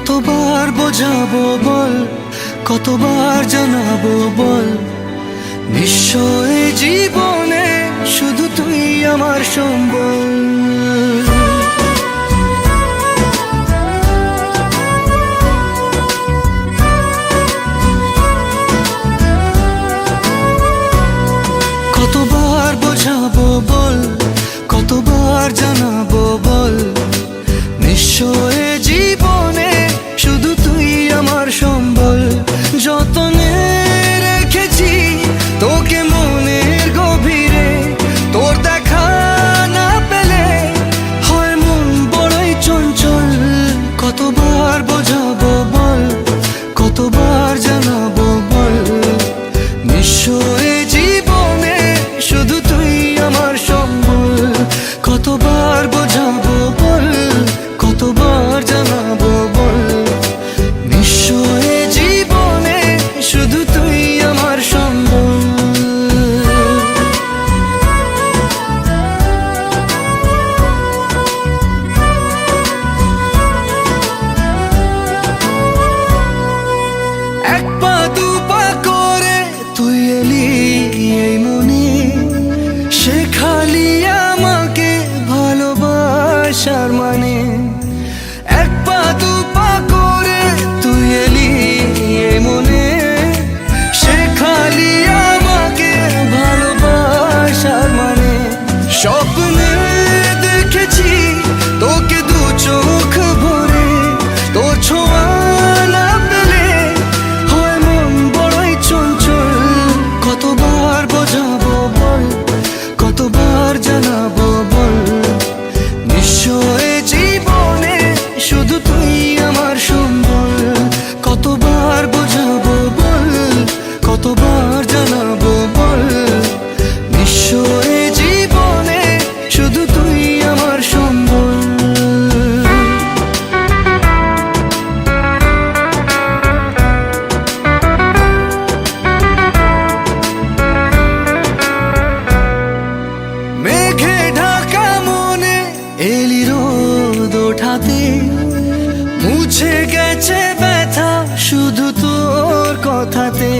কতবার বোঝাবো বল, কতবার জানাবো বল, নিশ্চয় জীবনে শুধু তুই আমার সম্বল। কতবার বোঝাবো বল, কতবার জানাবো বল, নিশ্চয় জীবনে শুধু তুই আমার সম্বল। যতনে রেখেছি তোকে মনের গভীরে, তোর দেখা না পেলে হয় মন বড়ই চঞ্চল। কতবার বোঝাবো বল, কতবার জানাবো বল, নিশ্চয় জীবনে শুধু তুই আমার সম্বল। কতবার বোঝাবো বল, কতবার জানাবো বল, নিশ্চয় জীবনে শুধু তুই আমার সম্বল। এক পা দু পা করে তুই এলি এই মনে, শেখালি আমাকে ভালোবাসার মানে। এক পা দু পা করে তুই এলি এই মনে, শেখালি আমাকে ভালোবাসার মানে। স্বপ্নে দেখেছি তোকে দু চোখ ভরে, তোর ছোঁয়া না পেলে হয় মন বড়ই চঞ্চল। কতবার বোঝাবো বল, কতবার জানাবো বল, নিশ্চয় জীবনে শুধু তুই আমার সম্বল। কতবার বোঝাবো বল, কতবার জানাবো বল, নিশ্চয় জীবনে শুধু তুই আমার সম্বল। মেঘে ঢাকা মনে এলি রোদ ওঠাতে, মুছে গেছে ব্যথা শুধু তোর কথাতে।